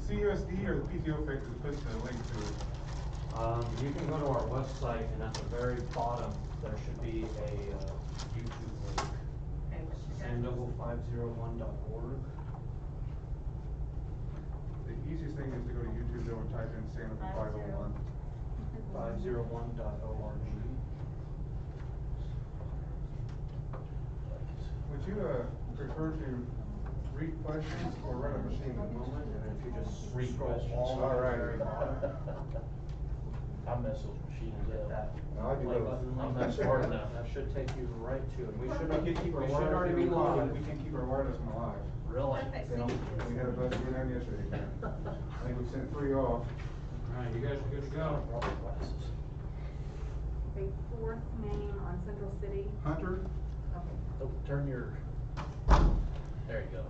CUSD or the PTO fix that puts the link to it? You can go to our website, and at the very bottom, there should be a YouTube link. Okay, what's your Sandoval501.org. The easiest thing is to go to YouTube though and type in Sandoval 501. 501.org. Would you prefer to read questions or run a machine at the moment? And if you just read Scroll questions. all to the right. very bottom. I mess those machines up. That No, I do play both. button, I'm not smart enough. That should take you right to it. We should We we should should already be live. We can keep our wireless one alive. Really? You know, we had a bunch going on yesterday. I think we sent 3 off. Alright, you guys are good to go. Glasses. Okay, fourth name on Central City. Hunter? Okay. Oh, turn your, there you go.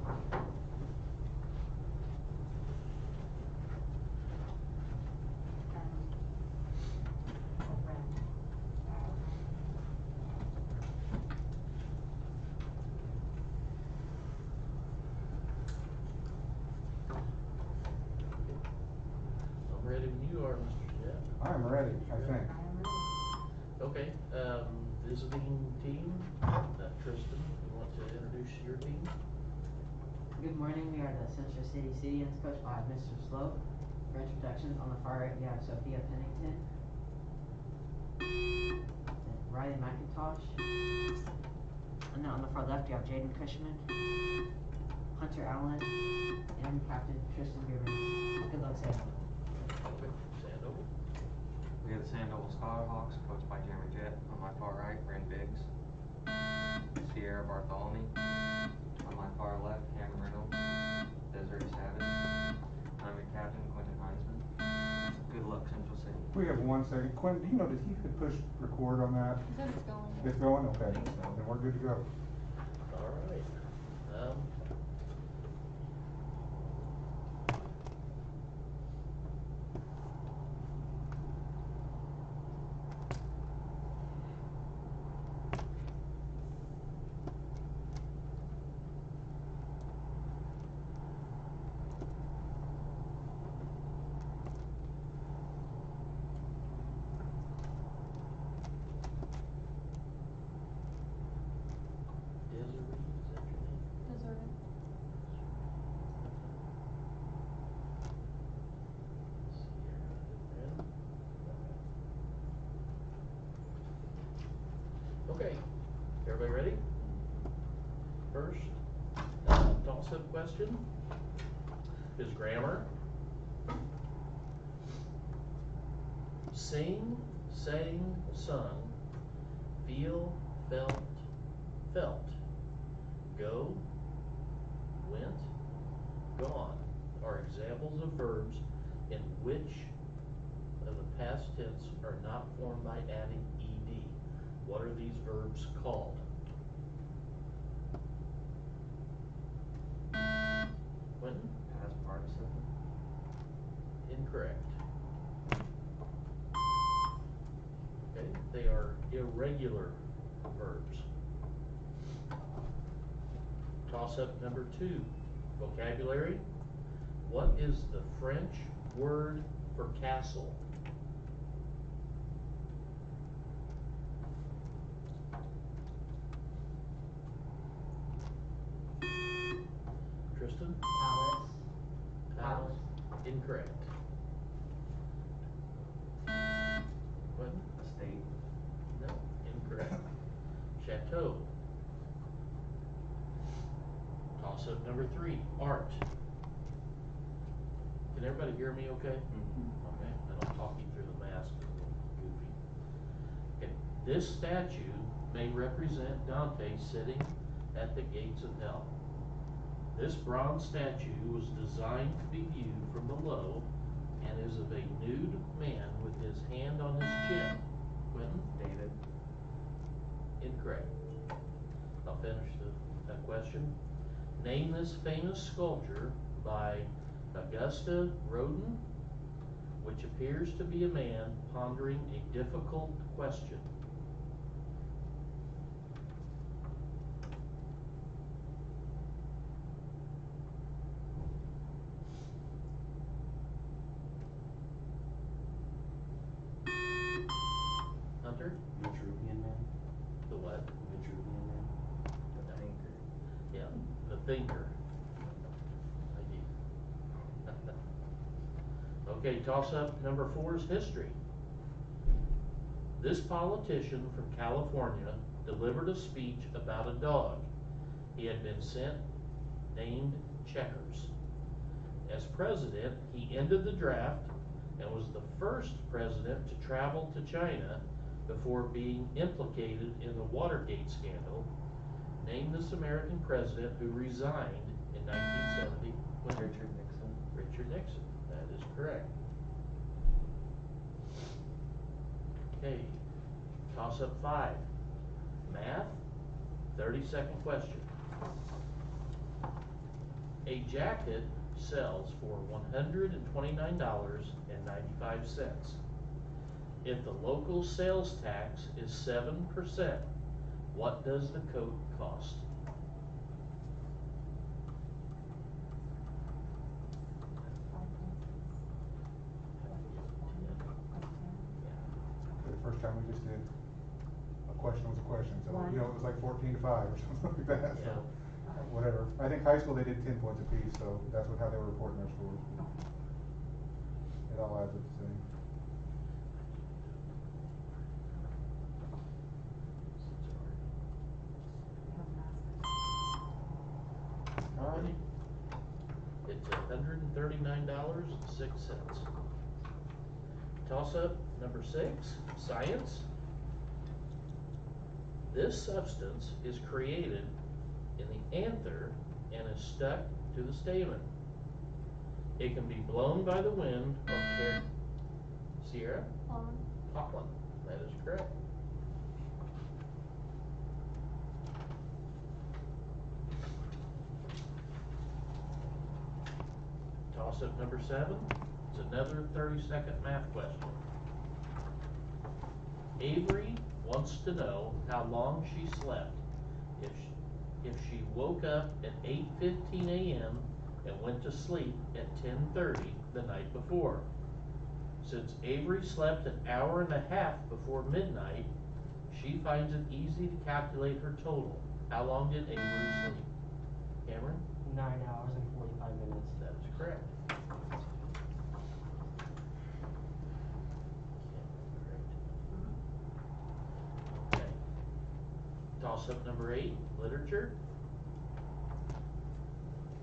I'm ready when you are, Mr. Jet. I'm ready, I think. Okay, visiting team, Tristan, you want to introduce your team? Good morning, we are the Central City City-Ins coached by Mr. Slope. For introductions, on the far right we have Sophia Pennington, and Riley McIntosh, and then on the far left you have Jaden Cushman, Hunter Allen, and Captain Tristan Goodman. Good luck, Sam. Okay, Sandoval. We have the Sandoval Skyhawks, coached by Jeremy Jett. On my far right, Bryn Biggs. Sierra Bartholomew. On my far left, Cameron Reynolds. Desiree Savage. I'm your captain, Quentin Heinzman. Good luck, Central City. We have 1 second. Quentin, do you know, did he hit push record on that? He said it's going. It's going? Okay. Then we're good to go. Alright, Desiree, is that your name? Deserted. Okay, everybody ready? First, toss-up question is grammar. Sing, sang, sung, feel, felt, felt, go, went, gone are examples of verbs in which of the past tense are not formed by adding ed. What are these verbs called? Quentin? Past participle. Incorrect. Okay, they are irregular verbs. Toss-up number 2, vocabulary. What is the French word for castle? Tristan? Palace. Palace. Incorrect. Quentin? Estate. No, incorrect. Chateau. Toss-up number 3, art. Can everybody hear me okay? Okay, and I'm talking through the mask, it's a little goofy. Okay, this statue may represent Dante sitting at the gates of hell. This bronze statue was designed to be viewed from below and is of a nude man with his hand on his chin. Quentin? David. Incorrect. I'll finish that question. Name this famous sculpture by Augusta Rodin, which appears to be a man pondering a difficult question. thinker. Okay, toss up number 4 is history. This politician from California delivered a speech about a dog he had been sent named Checkers. As president, he ended the draft and was the first president to travel to China before being implicated in the Watergate scandal. Name this American president who resigned in 1970. Richard Nixon. Richard Nixon, that is correct. Okay, toss up 5. Math, 30-second question. A jacket sells for $129.95. If the local sales tax is 7%, what does the coat cost? The first time we just did, a question was a question, so, One. you know, it was like 14 to 5 or something like that, so, Yeah. whatever. I think high school, they did 10 points apiece, so that's how they were reporting their scores. It all adds up the same. All right. It's $139.06. Toss up number 6, science. This substance is created in the anther and is stuck to the stamen. It can be blown by the wind or carried. Sierra? Pollen. That is correct. Toss up number 7. It's another 30-second math question. Avery wants to know how long she slept. If she woke up at 8:15 a.m. and went to sleep at 10:30 the night before. Since Avery slept an hour and a half before midnight, she finds it easy to calculate her total. How long did Avery sleep? Cameron? 9 hours and 45 minutes. That is correct. Okay. Toss up number 8, literature.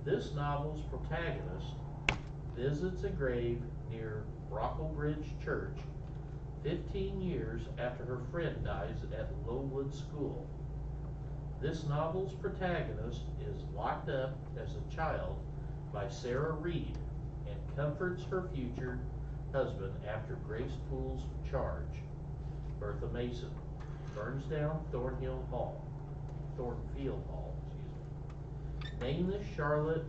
This novel's protagonist visits a grave near Brocklebridge Church 15 years after her friend dies at Lowood School. This novel's protagonist is locked up as a child by Sarah Reed and comforts her future husband after Grace Poole's charge. Bertha Mason burns down Thornfield Hall, excuse me. Name this Charlotte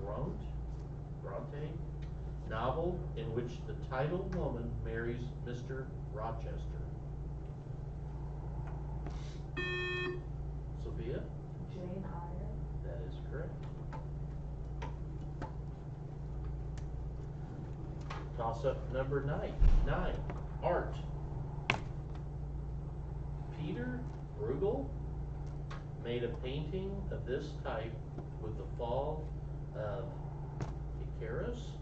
Bronte novel in which the title woman marries Mr. Rochester. Sophia? Jane Eyre. That is correct. Toss up number 9, art. Peter Bruegel made a painting of this type with the fall of Icarus.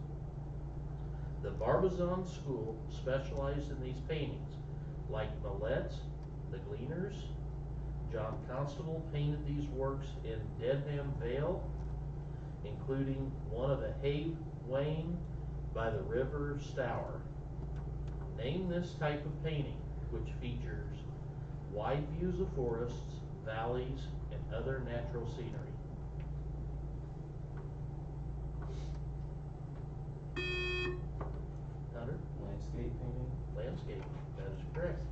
The Barbizon School specialized in these paintings, like Millet, the Gleaners. John Constable painted these works in Dedham Vale, including one of the Hay Wain by the River Stour. Name this type of painting, which features wide views of forests, valleys, and other natural scenery. Hunter? Landscape painting. Landscape, that is correct.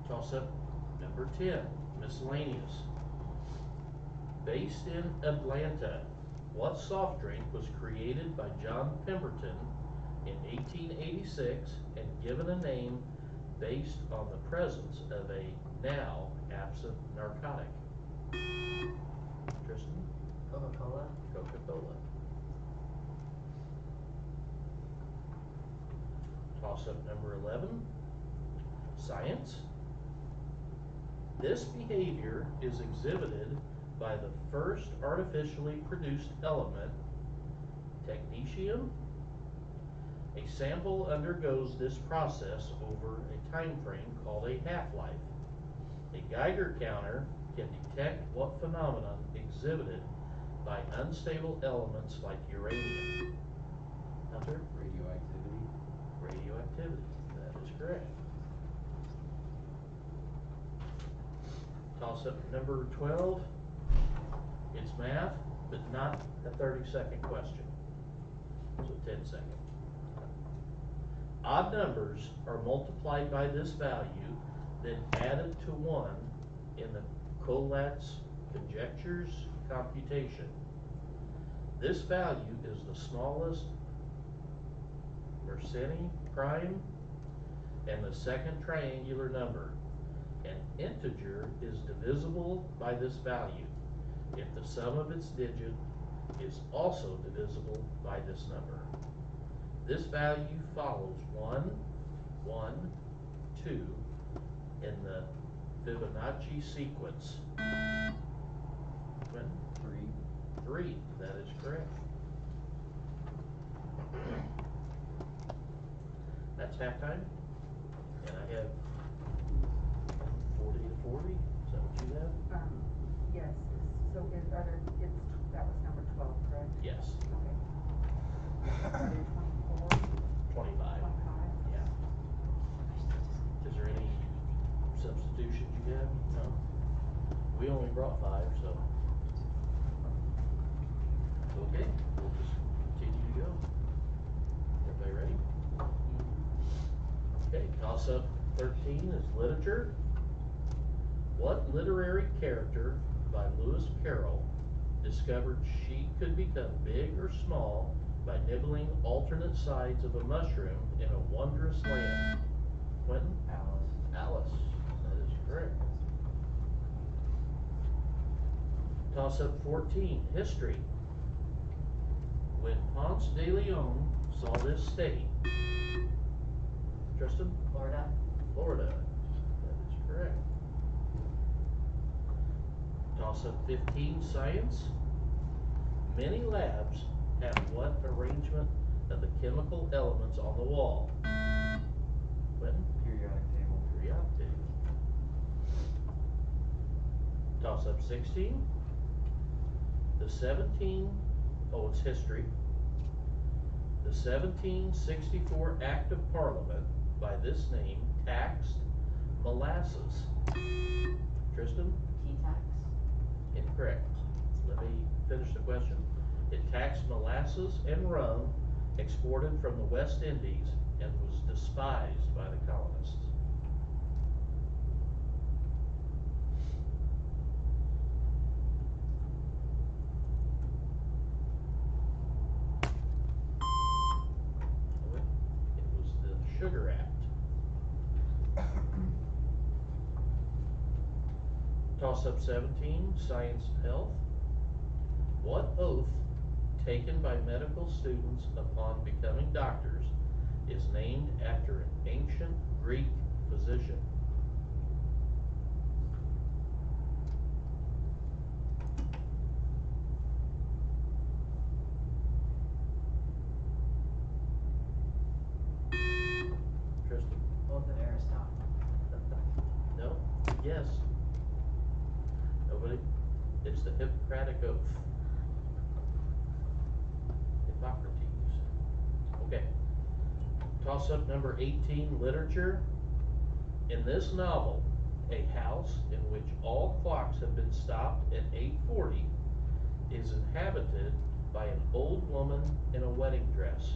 Toss up number 10, miscellaneous. Based in Atlanta, what soft drink was created by John Pemberton in 1886 and given a name based on the presence of a now absent narcotic? Tristan? Coca-Cola. Coca-Cola. Toss up number 11, science. This behavior is exhibited by the first artificially produced element, technetium. A sample undergoes this process over a time frame called a half-life. A Geiger counter can detect what phenomenon exhibited by unstable elements like uranium. Hunter? Radioactivity. Radioactivity, that is correct. Toss up number 12. It's math, but not a 30-second question. So 10 seconds. Odd numbers are multiplied by this value, then added to 1 in the Collatz conjectures computation. This value is the smallest Mersenne prime and the second triangular number. An integer is divisible by this value if the sum of its digit is also divisible by this number. This value follows 1, 1, 2 in the Fibonacci sequence. Quentin? 3, that is correct. That's halftime, and I have 40 to 40, is that what you have? Yes, so that was number 12, correct? Yes. Okay. Are there 24, 25. 25? Yeah. Is there any substitutions you have? No. We only brought 5, so. Okay, we'll just continue to go. Everybody ready? Okay, toss up 13 is literature. What literary character by Lewis Carroll discovered she could become big or small by nibbling alternate sides of a mushroom in a wondrous land? Quentin? Alice. Alice, that is correct. Toss up 14, history. When Ponce de Leon saw this state, Tristan? Florida. Florida, that is correct. Toss up 15, science. Many labs have what arrangement of the chemical elements on the wall? Quentin? Periodic table. Periodic table. Toss up 16. It's history. The 1764 Act of Parliament by this name taxed molasses. Tristan? Tea tax. Incorrect. Let me finish the question. It taxed molasses and rum exported from the West Indies and was despised by the colonists. It was the Sugar Act. Toss up 17, science and health. What oath taken by medical students upon becoming doctors is named after an ancient Greek physician? Tristan? Both of Aristotle. No? Yes. Nobody? It's the Hippocratic Oath. Hippocrates. Okay. Toss up number 18, literature. In this novel, a house in which all clocks have been stopped at 8:40 is inhabited by an old woman in a wedding dress.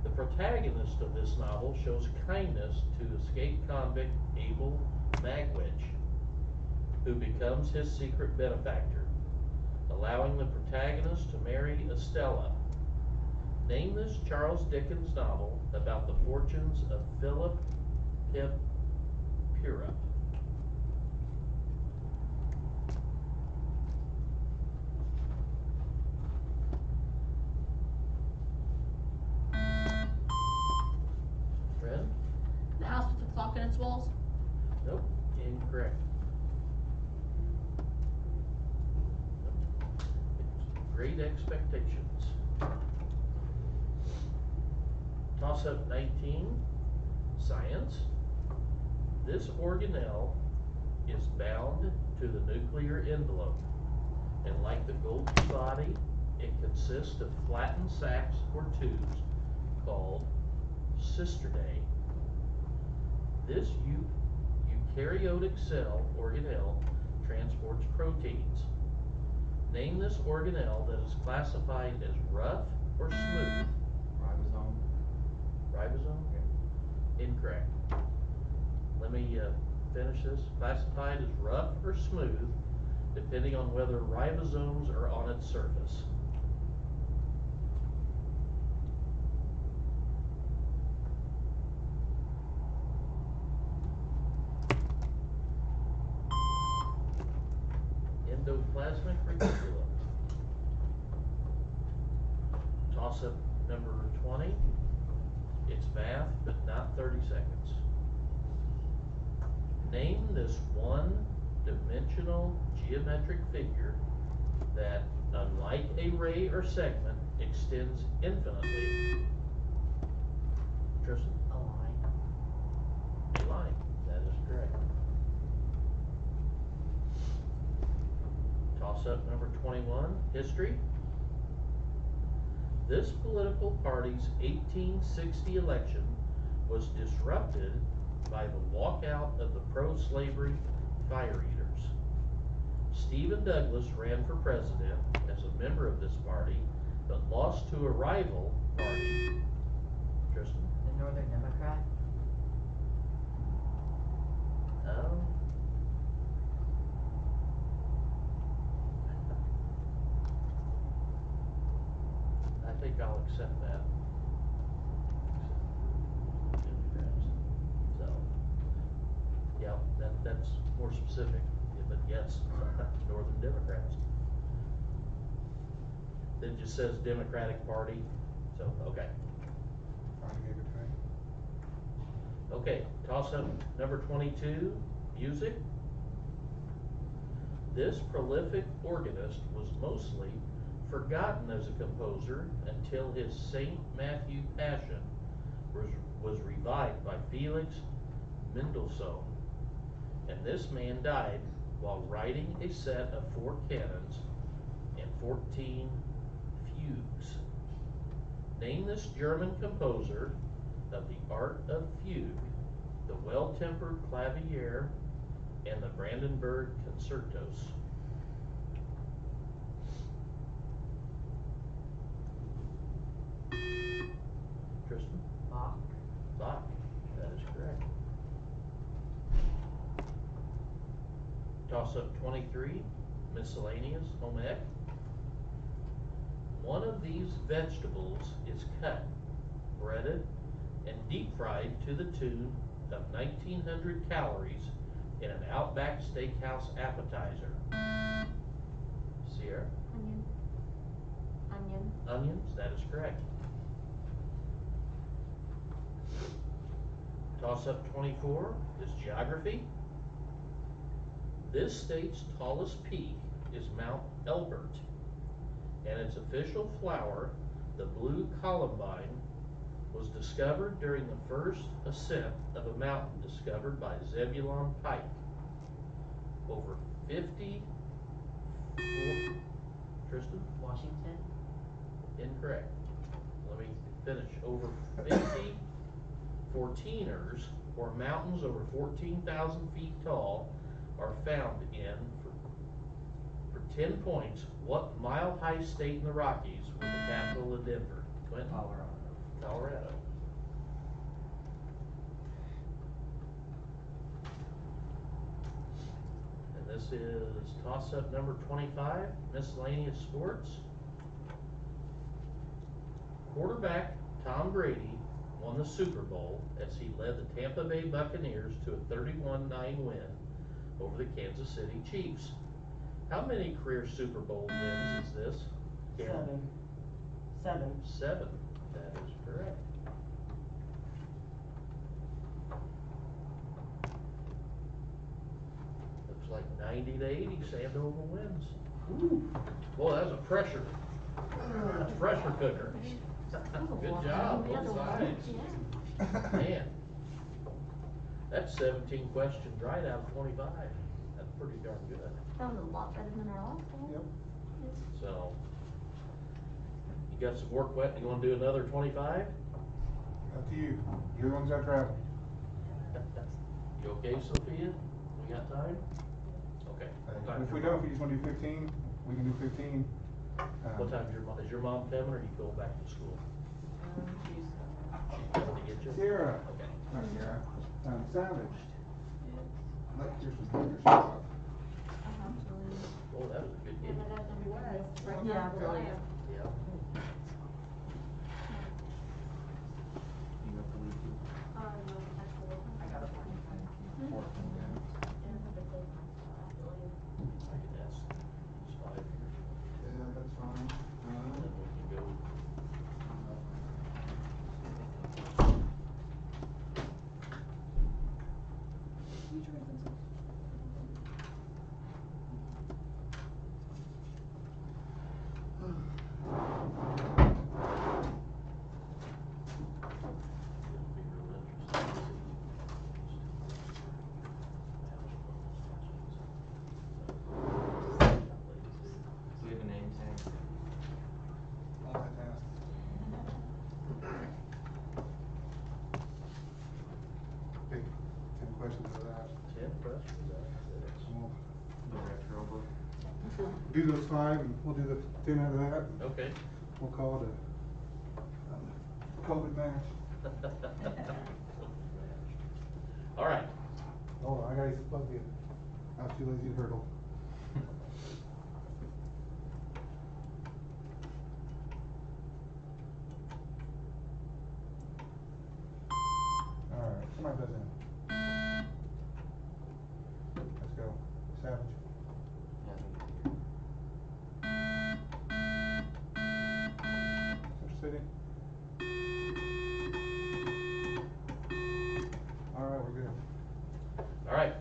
The protagonist of this novel shows kindness to escaped convict Abel Magwitch, who becomes his secret benefactor, allowing the protagonist to marry Estella. Name this Charles Dickens novel about the fortunes of Philip Pip Purup. Fred? The house with the clock in its walls? Nope, incorrect. Great Expectations. Toss-up 19, Science. This organelle is bound to the nuclear envelope, and like the Golgi body, it consists of flattened sacs or tubes called cisternae. This eukaryotic cell organelle transports proteins. Name this organelle that is classified as rough or smooth. Ribosome. Ribosome? Incorrect. Let me finish this. Classified as rough or smooth, depending on whether ribosomes are on its surface. Endoplasmic reticulum. Toss-up number 20. It's math, but not 30 seconds. Name this one-dimensional geometric figure that, unlike a ray or segment, extends infinitely. Tristan? A line. A line. That is correct. Toss-up number 21, history. This political party's 1860 election was disrupted by the walkout of the pro-slavery fire eaters. Stephen Douglas ran for president as a member of this party, but lost to a rival party. Tristan? The Northern Democrat. I think I'll accept that. Democrats. So, yeah, that's more specific, yeah, but yes, Northern Democrats. It just says Democratic Party, so, okay. Trying to get it right. Okay, toss-up number 22, music. This prolific organist was mostly forgotten as a composer until his St. Matthew Passion was revived by Felix Mendelssohn. And this man died while writing a set of 4 canons and 14 fugues. Name this German composer of the art of fugue, the Well-Tempered Clavier, and the Brandenburg Concertos. Tristan? Bach. Bach. That is correct. Toss-up 23, miscellaneous, home ec. One of these vegetables is cut, breaded, and deep fried to the tune of 1,900 calories in an Outback Steakhouse appetizer. Sierra? Onion. Onion. Onions, that is correct. Toss-up 24 is geography. This state's tallest peak is Mount Elbert, and its official flower, the blue columbine, was discovered during the first ascent of a mountain discovered by Zebulon Pike. Over 50, Tristan? Washington. Incorrect. Let me finish. Over 50 14ers, or mountains over 14,000 feet tall, are found in, for 10 points, what mile-high state in the Rockies with the capital of Denver? Quentin? Colorado. Colorado. And this is toss-up number 25, miscellaneous sports. Quarterback Tom Brady won the Super Bowl as he led the Tampa Bay Buccaneers to a 31-9 win over the Kansas City Chiefs. How many career Super Bowl wins is this? Cameron? 7. 7. That is correct. Looks like 90-80, Sandoval wins. Woo. Boy, that's a pressure. That's a pressure cooker. Good job, both sides. Man, that's 17 questions right out of 25. That's pretty darn good. That was a lot better than our last one. Yep. So, you got some work wet, you wanna do another 25? Up to you. You're the ones that travel. You okay, Sophia? We got time? Okay. If we don't, if you just wanna do 15, we can do 15. What time is your mom coming, or are you going back to school? She's coming to get you? Sierra. Okay. Not Sierra. Savage. Like, here's some pictures. Stuff. Oh, that was a good Yeah, game. but that was It was. right Yeah, now, brilliant. Yeah. You got the lead too? No, that's the one. I got a one. And I think it's like my spot, I believe. I can ask, it's 5 here, Yeah, that's fine. and then we can go. It'll be real interesting to see. Do we have a name tag? Multitask. Big 10 questions for that. 10 questions, that's We'll The retro book? do those 5 and we'll do the 10 out of that. it. Okay. We'll call it a COVID match. All right. Oh, I gotta use the plug in. I was too lazy to hurdle. Alright, somebody does that. Let's go. Savage. Center City. Alright, we're good. All right.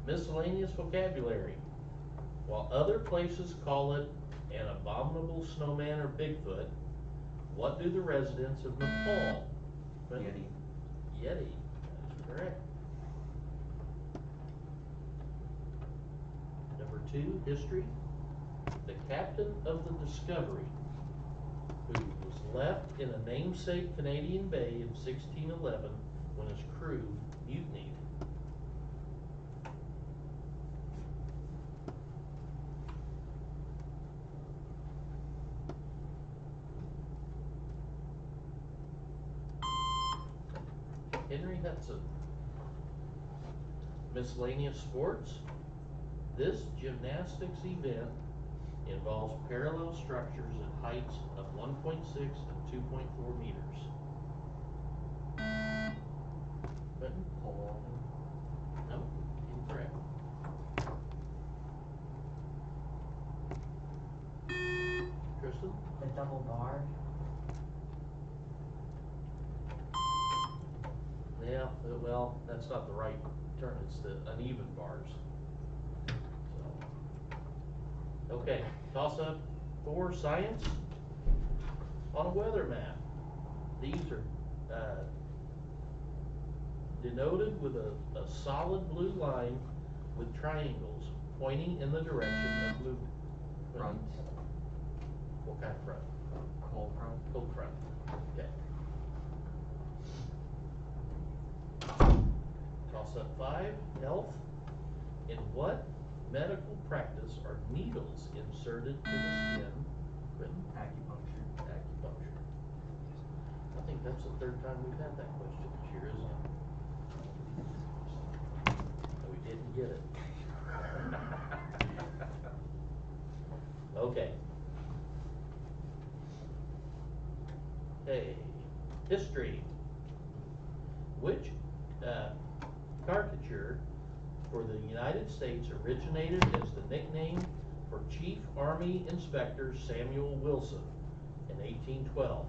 Miscellaneous vocabulary. While other places call it an abominable snowman or Bigfoot, what do the residents of Nepal? Yeti. Yeti, that is correct. Number 2, history. The captain of the Discovery, who was left in a namesake Canadian bay in 1611 when his crew mutinied. Henry Hudson. Miscellaneous sports. This gymnastics event involves parallel structures at heights of 1.6 and 2.4 meters. Clinton? Pole vaulting. No, incorrect. Kristen? The double bar. Yeah, well, that's not the right term, it's the uneven bars. So, okay, toss up 4, science. On a weather map, these are, denoted with a solid blue line with triangles pointing in the direction of movement. Front. What kind of front? Cold front. Cold front, okay. Toss up 5, health. In what medical practice are needles inserted to the skin? Quentin? Acupuncture. Acupuncture. I think that's the 3rd time we've had that question this year, isn't it? So we didn't get it. Okay. Hey, history. Which caricature for the United States originated as the nickname for Chief Army Inspector Samuel Wilson in 1812?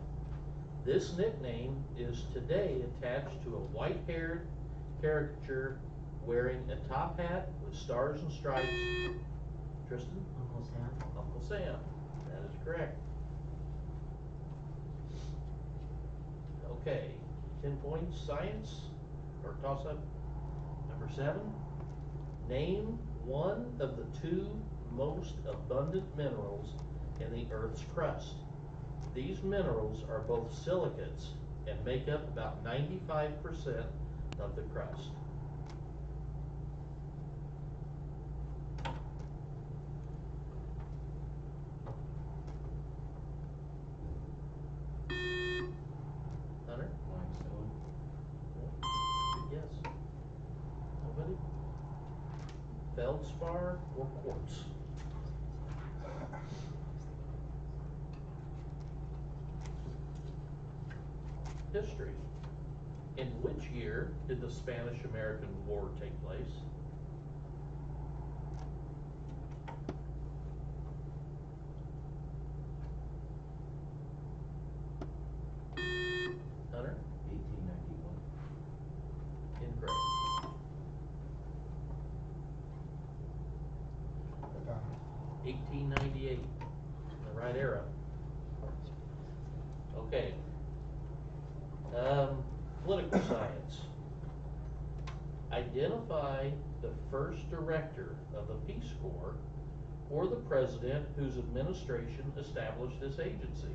This nickname is today attached to a white-haired caricature wearing a top hat with stars and stripes. Tristan? Uncle Sam. Uncle Sam. That is correct. Okay, 10 points, science, or toss up. Number 7, name one of the 2 most abundant minerals in the Earth's crust. These minerals are both silicates and make up about 95% of the crust. Hunter? Limestone. Good guess. Nobody? Feldspar or quartz? History. In which year did the Spanish-American War take place? Hunter? 1891. Incorrect. What time? 1898. The right era. Okay. Political science. Identify the first director of the Peace Corps or the president whose administration established this agency.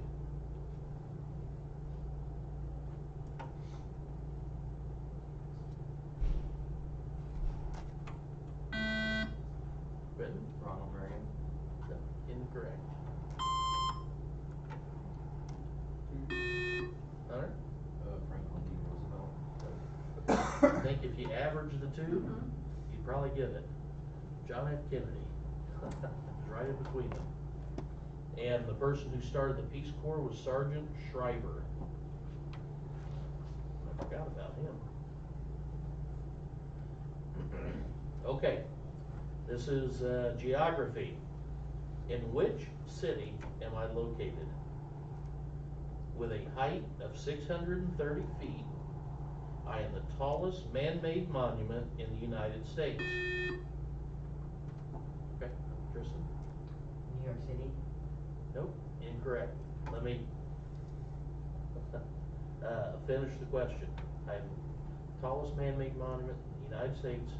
Britain? Ronald Reagan. No, incorrect. Hunter? Franklin D. Roosevelt. I think if you average the two, you'd probably get it. John F. Kennedy. He's right in between them. And the person who started the Peace Corps was Sergeant Shriver. I forgot about him. Okay, this is geography. In which city am I located? With a height of 630 feet, I am the tallest man-made monument in the United States. Okay, Tristan? New York City. Nope, incorrect. Let me finish the question. I am the tallest man-made monument in the United States.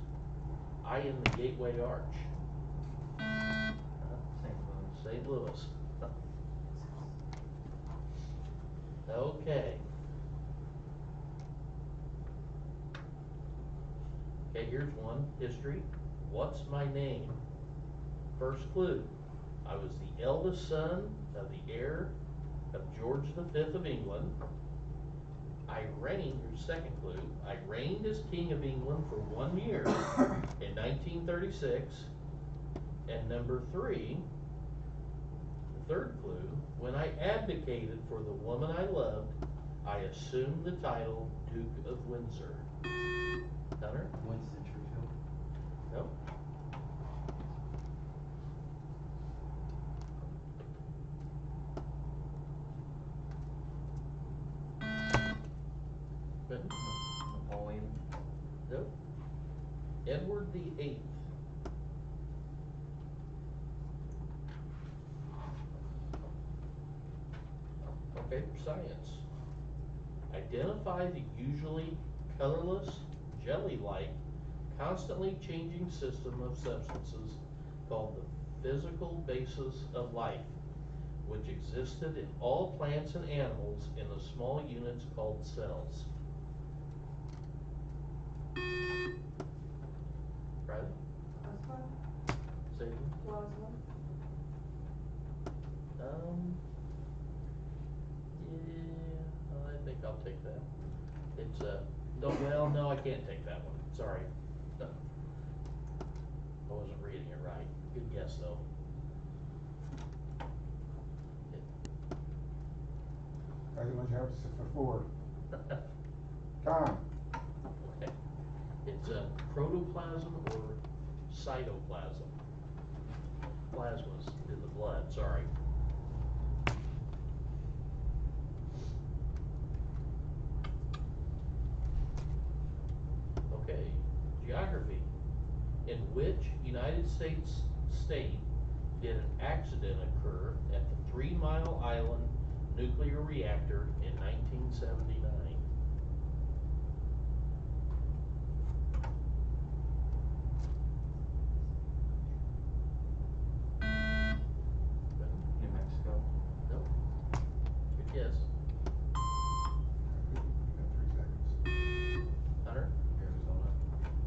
I am the Gateway Arch. St. Louis. St. Louis. Okay. Okay, here's one. History. What's my name? First clue. I was the eldest son of the heir of George V of England. I reigned, here's second clue, I reigned as King of England for 1 year in 1936. And number 3, the third clue, when I abdicated for the woman I loved, I assumed the title Duke of Windsor. Hunter? Winston Churchill. No? Benton? Napoleon. Nope. Edward the Eighth. Okay, science. Identify the usually colorless, jelly-like, constantly changing system of substances called the physical basis of life, which existed in all plants and animals in the small units called cells. Riley? Plasma, Say it again. plasma, Yeah, I think I'll take that. It's, no, I can't take that one, sorry. I wasn't reading it right. Good guess, though. I think what you have to sit for 4. Tom? Okay. It's protoplasm or cytoplasm. Plasma's in the blood, sorry. Okay, geography. In which United States state did an accident occur at the 3 Mile Island nuclear reactor in 1979? New Mexico. Nope. Good guess. You got 3 seconds. Hunter? Arizona.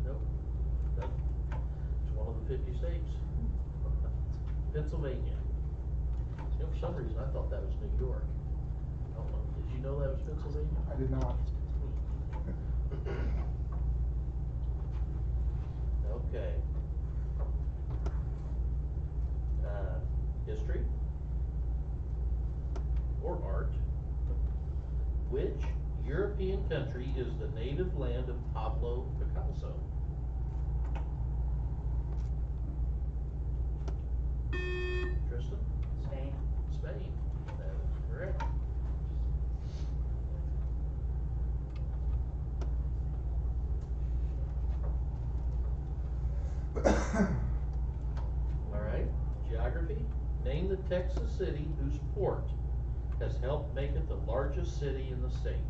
Nope. Nope. It's one of the 50 states. Pennsylvania. You know, for some reason, I thought that was New York. I don't know. Did you know that was Pennsylvania? I did not. Okay. History or art. Which European country is the native land of Pablo Picasso? Tristan? Spain. Spain. That is correct. All right. Geography. Name the Texas city whose port has helped make it the largest city in the state.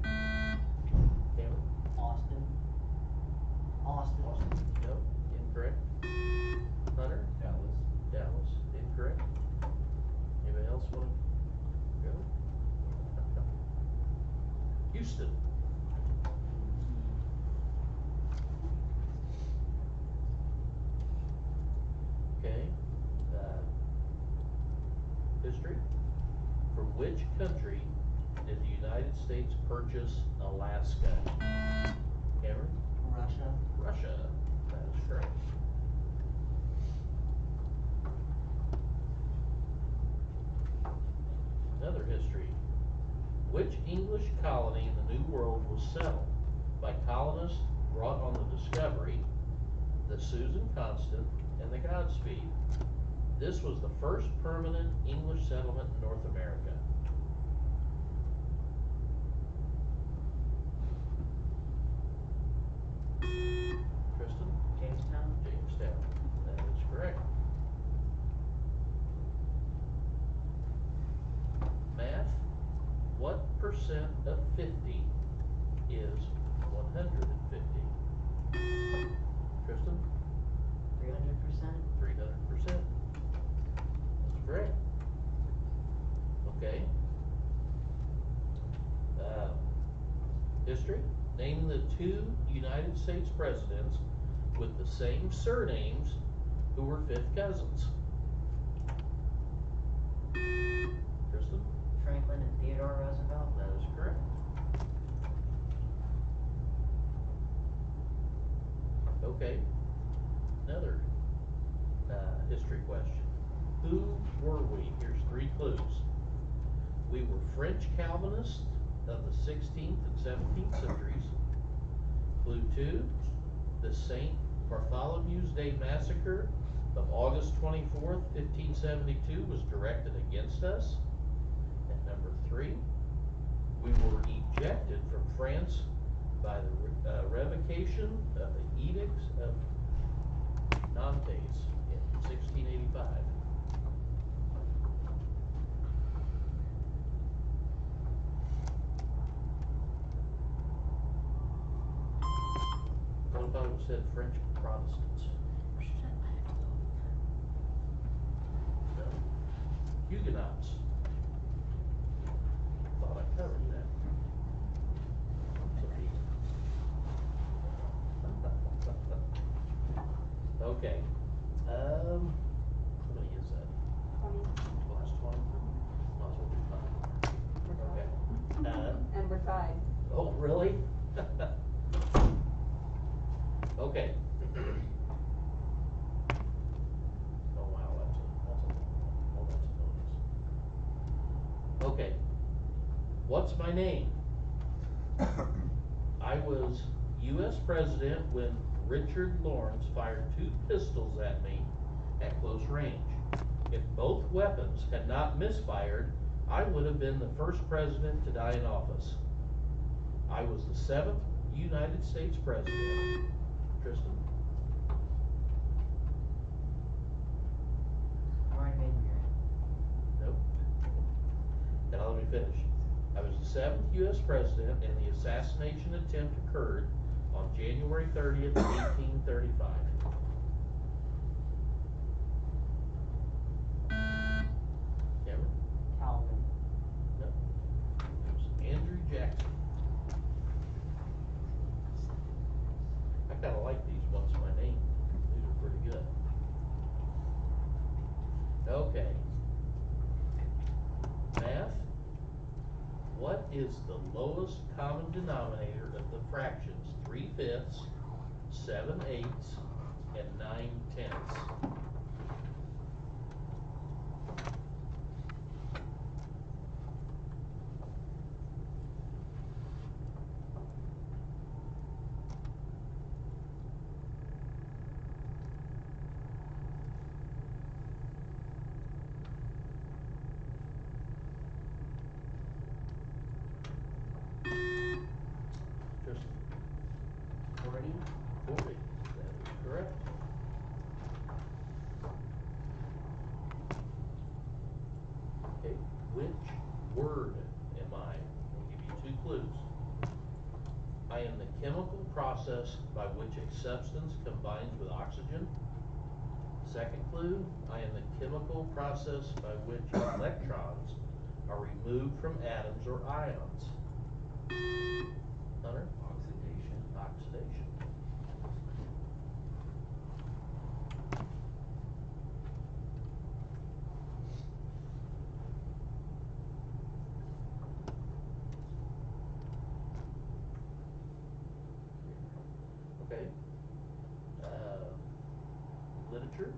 Cameron? Austin. Austin. Austin? Nope. Incorrect. Hunter? Dallas. Dallas? Incorrect. Anybody else want to go? Houston. Okay. History. From which country did the United States purchase Alaska? Cameron? Russia. Russia. That is correct. Another history. Which English colony in the New World was settled by colonists brought on the Discovery, the Susan Constant, and the Godspeed? This was the first permanent English settlement in North America. Tristan? Jamestown. Jamestown. That is correct. Math. What percent of 50 is 150? Tristan? 300%. 300%. That's correct. Okay. History. Name the 2 United States presidents with the same surnames who were 5th cousins. Tristan? Franklin and Theodore Roosevelt. That is correct. Okay. Another history question. Who were we? Here's 3 clues. We were French Calvinists of the 16th and 17th centuries. Clue 2, the St. Bartholomew's Day Massacre of August 24th, 1572 was directed against us. And number 3, we were ejected from France by the revocation of the Edicts of Nantes in 1685. What about it said French Protestants? No. Huguenots. Thought I covered that. Okay, how many is that? 20. Well, that's 20. Might as well do 5. Okay. And we're tied. Oh, really? Okay. Oh, wow, that's a bonus. Okay. What's my name? I was U.S. President when Richard Lawrence fired 2 pistols at me at close range. If both weapons had not misfired, I would have been the first president to die in office. I was the 7th United States President, Tristan? I'm already made me here. Nope. Now let me finish. I was the 7th U.S. President, and the assassination attempt occurred on January 30th, 1835. Cameron? Calvin. No. It was Andrew Jackson. I kinda like these ones, my name. These are pretty good. Okay. Math. What is the lowest common denominator of the fractions 3/5, 7/8, and 9/10? Tristan? 40. 40. That is correct. Okay, which word am I? I'll give you 2 clues. I am the chemical process by which a substance combines with oxygen. Second clue, I am the chemical process by which electrons are removed from atoms or ions. Hunter? Oxidation. Oxidation. Okay. Literature.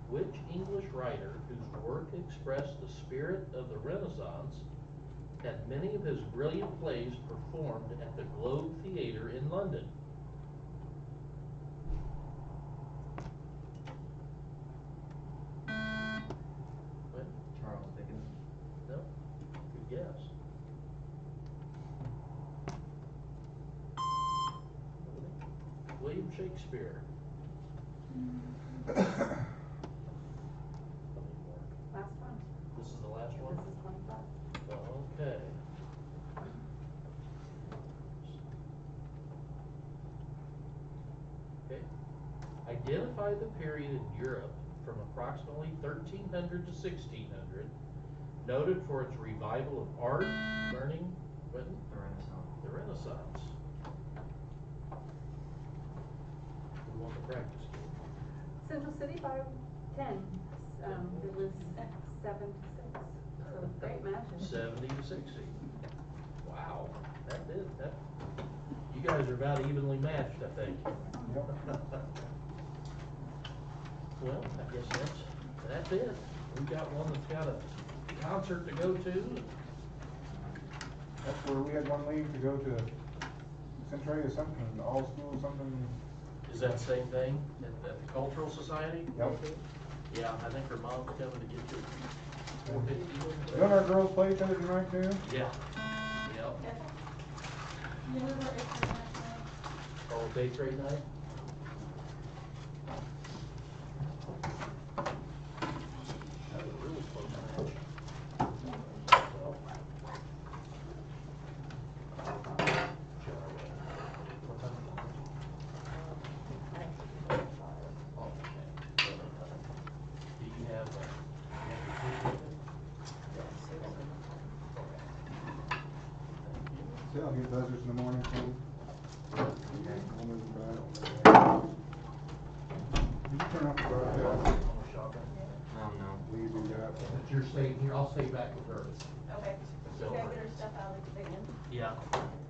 Which English writer whose work expressed the spirit of the Renaissance had many of his brilliant plays performed at the Globe Theatre in London? What? Charles Dickens. No? Good guess. William Shakespeare. How many more? Last one. This is the last one? This is 25. Okay. Okay. Identify the period in Europe from approximately 1300 to 1600, noted for its revival of art, learning, Quentin? The Renaissance. The Renaissance. We want the practice game. Central City by 10. It was 7 to 6. So great match. 70 to 60. Wow, that did, that, you guys are about evenly matched, I think. Well, I guess that's it. We've got one that's got a concert to go to. That's where we had one leave to go to Centralia something, all school something. Is that the same thing at the Cultural Society? Yep. Yeah, I think her mom's coming to get you. 450. Don't our girls play each other tonight too? Yeah. Yep. You know, we're international. Oh, it's 8th grade night? That was a really close match. Well. What time is it? Oh, okay. Do you have the food with it? See, I'll get buzzers in the morning too. We'll move them back. Did you turn off the broadcast? On the shotgun? No. Please do that. But you're staying here, I'll stay back with her. Okay. So- You gotta get her stuff out of the van. Yeah.